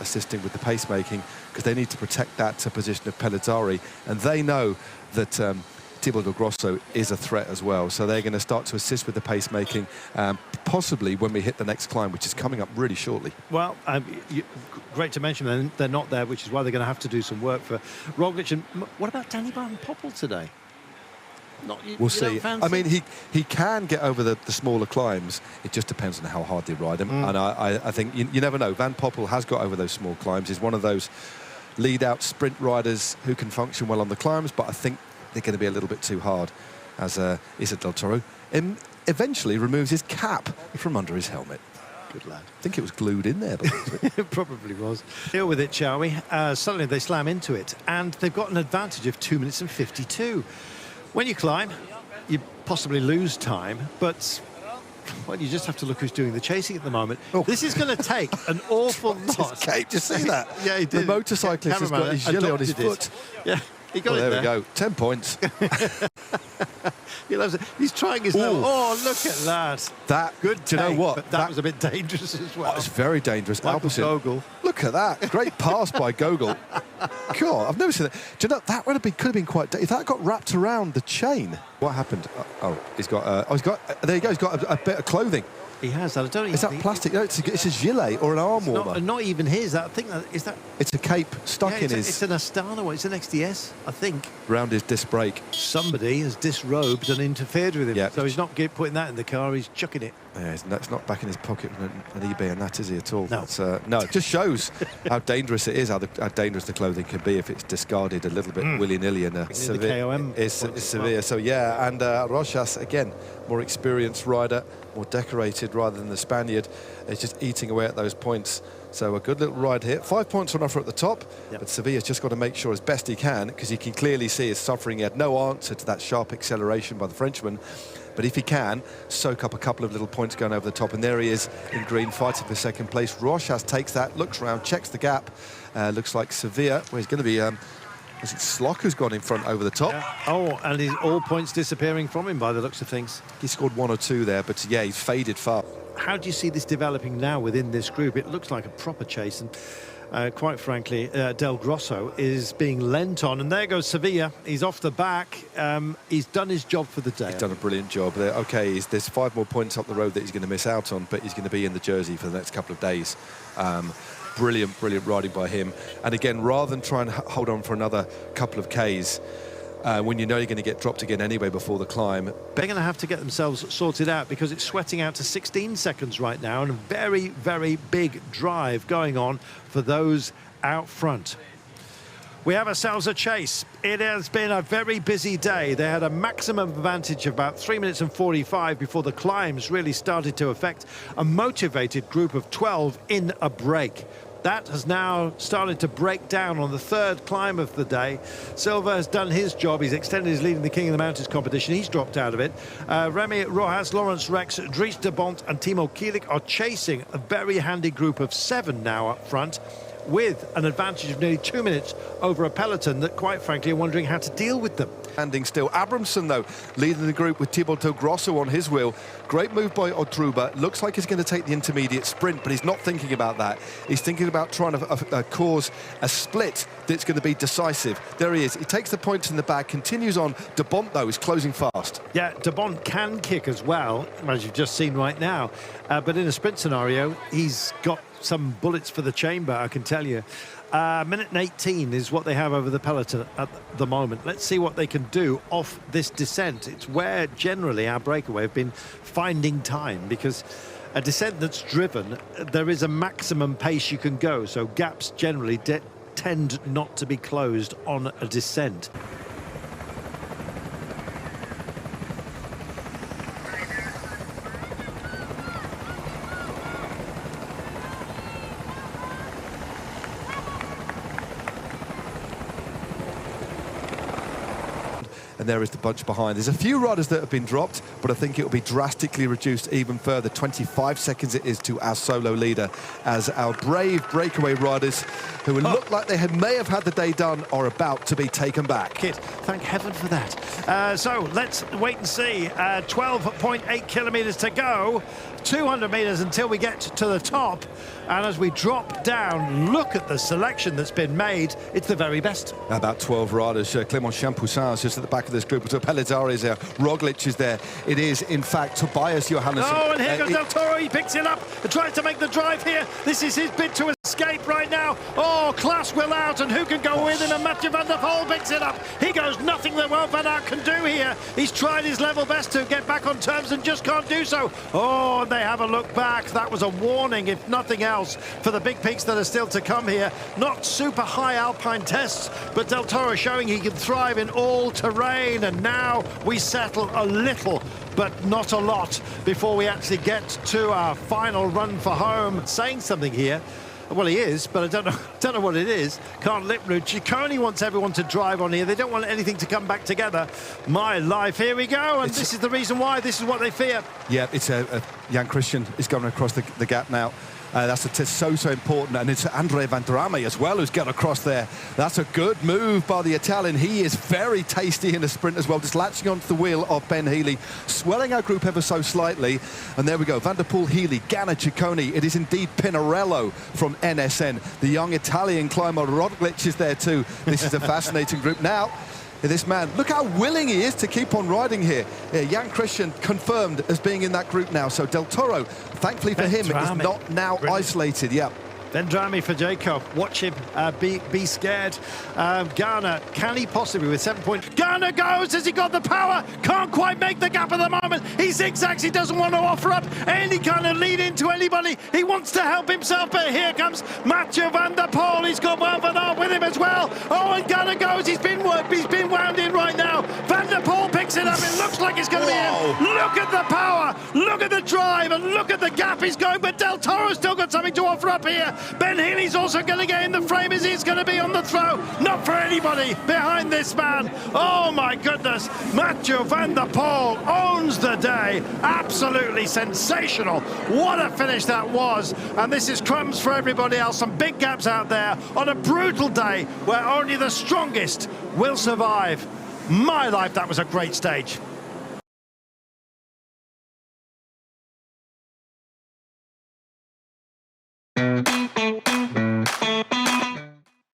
assisting with the pacemaking, because they need to protect that position of Pellizzari, and they know that Thibaut del Grosso is a threat as well, so they're going to start to assist with the pacemaking, possibly when we hit the next climb, which is coming up really shortly. Well, great to mention they're not there, which is why they're going to have to do some work for Roglic. And what about Danny Van Poppel today? We'll see. I mean, he can get over the smaller climbs. It just depends on how hard they ride him. And I think you never know. Van Poppel has got over those small climbs. He's one of those lead-out sprint riders who can function well on the climbs, but I think they're going to be a little bit too hard, as Issa Del Toro eventually removes his cap from under his helmet. Good lad. I think it was glued in there. It probably was. Deal with it, shall we? Suddenly they slam into it, and they've got an advantage of 2 minutes and 52. When you climb, you possibly lose time, but well, you just have to look who's doing the chasing at the moment. Oh. This is going to take an awful lot. Cape, just see that? Yeah, he did. The motorcyclist has got his gilet on his foot. Yeah. He got it there. There we go. 10 points. He loves it. He's trying his level. Oh, look at that. That good. Do you know what? But that was a bit dangerous as well. Oh, it's very dangerous. Gogol. Look at that. Great pass by Gogol. God, I've never seen that. Do you know that could have been quite. If that got wrapped around the chain, what happened? He's got. There you go. He's got a bit of clothing. He has that. I don't. Is that plastic? No, it's a gilet or an arm warmer. Not even his. I think that is that. It's a cape stuck in his. It's an Astana one. It's an XDS, I think. Round his disc brake. Somebody has disrobed and interfered with him. Yeah. So he's not putting that in the car. He's chucking it. Yeah, it's not back in his pocket on eBay, and that is he at all. No, no. It just shows how dangerous it is. How dangerous the clothing can be if it's discarded a little bit willy-nilly in a severe. So yeah, and Rochas again, more experienced rider, more decorated rather than the Spaniard, is just eating away at those points. So a good little ride here. 5 points on offer at the top, but Sevilla's just got to make sure as best he can, because he can clearly see his suffering. He had no answer to that sharp acceleration by the Frenchman. But if he can, soak up a couple of little points going over the top. And there he is in green, fighting for second place. Rochas takes that, looks round, checks the gap. Looks like Sevilla, where he's going to be... is it Slock who's gone in front over the top? Yeah. Oh, and all points disappearing from him by the looks of things. He scored 1 or 2 there, but yeah, he's faded far. How do you see this developing now within this group? It looks like a proper chase, and quite frankly, Del Grosso is being lent on, and there goes Sevilla. He's off the back. He's done his job for the day. He's done a brilliant job there. Okay, there's 5 more points up the road that he's going to miss out on, but he's going to be in the jersey for the next couple of days. Brilliant riding by him. And again, rather than try and hold on for another couple of Ks, when you know you're going to get dropped again anyway before the climb. They're going to have to get themselves sorted out, because it's sweating out to 16 seconds right now, and a very, very big drive going on for those out front. We have ourselves a chase. It has been a very busy day. They had a maximum advantage of about 3 minutes and 45 before the climbs really started to affect a motivated group of 12 in a break. That has now started to break down on the 3rd climb of the day. Silva has done his job. He's extended his lead in the King of the Mountains competition. He's dropped out of it. Remy Rojas, Lawrence Rex, Dries de Bont and Timo Kielik are chasing a very handy group of 7 now up front, with an advantage of nearly 2 minutes over a peloton that, quite frankly, are wondering how to deal with them. Standing still. Abramson, though, leading the group with Thibaut del Grosso on his wheel. Great move by Odruba. Looks like he's going to take the intermediate sprint, but he's not thinking about that. He's thinking about trying to cause a split that's going to be decisive. There he is. He takes the points in the bag, continues on. De Bont, though, is closing fast. Yeah, De Bont can kick as well, as you've just seen right now. But in a sprint scenario, he's got some bullets for the chamber, I can tell you. Minute and 18 is what they have over the peloton at the moment. Let's see what they can do off this descent. It's where generally our breakaway have been finding time, because a descent that's driven, there is a maximum pace you can go, so gaps generally tend not to be closed on a descent. And there is the bunch behind. There's a few riders that have been dropped, but I think it will be drastically reduced even further. 25 seconds it is to our solo leader, as our brave breakaway riders, who look like they may have had the day done, are about to be taken back. Kit, thank heaven for that. So let's wait and see. 12.8 kilometres to go. 200 metres until we get to the top. And as we drop down, look at the selection that's been made. It's the very best. About 12 riders. Clément Champoussin is just at the back of this group. So Pellizzari is there. Roglic is there. It is, in fact, Tobias Johannessen. Oh, and here goes Del Toro. He picks it up and tries to make the drive here. This is his bid to escape right now. Oh, Klaas will out, and who can go with him? And Mathieu van der Poel picks it up. He goes nothing that Wout van Aert can do here. He's tried his level best to get back on terms and just can't do so. Oh, and they have a look back. That was a warning, if nothing else, for the big peaks that are still to come here. Not super high alpine tests, but Del Toro showing he can thrive in all terrain. And now we settle a little, but not a lot, before we actually get to our final run for home. Saying something here. Well, he is, but I don't know what it is. Can't lip read. Ciccone wants everyone to drive on here. They don't want anything to come back together. My life, here we go, and this is the reason why. This is what they fear. Yeah, it's Jan Christian is going across the gap now. That's so important, and it's Andrea Vendrame as well who's got across there. That's a good move by the Italian. He is very tasty in the sprint as well, just latching onto the wheel of Ben Healy, swelling our group ever so slightly. And there we go, Van der Poel, Healy, Ganna, Ciccone. It is indeed Pinarello from NSN, the young Italian climber. Roglic is there too. This is a fascinating group. Now, this man, look how willing he is to keep on riding here. Jan Christian confirmed as being in that group now. So Del Toro, thankfully for him, is not now isolated. Yeah. Vendrame for Jacob. Watch him be scared. Ganna, can he possibly with 7 points? Ganna goes. Has he got the power? Can't quite make the gap at the moment. He zigzags. He doesn't want to offer up any kind of lead into anybody. He wants to help himself, but here comes Mathieu van der Poel. He's got Wout van Aert with him as well. Oh, and Ganna goes. He's been wound in right now. Van der Poel picks it up. It looks like it's going to be in. Look at the power. Look at the drive, and look at the gap he's going. But Del Toro's still got something to offer up here. Ben Healy's also going to get in the frame as he's going to be on the throw. Not for anybody behind this man. Oh my goodness. Mathieu van der Poel owns the day. Absolutely sensational. What a finish that was. And this is crumbs for everybody else. Some big gaps out there on a brutal day where only the strongest will survive. My life, that was a great stage.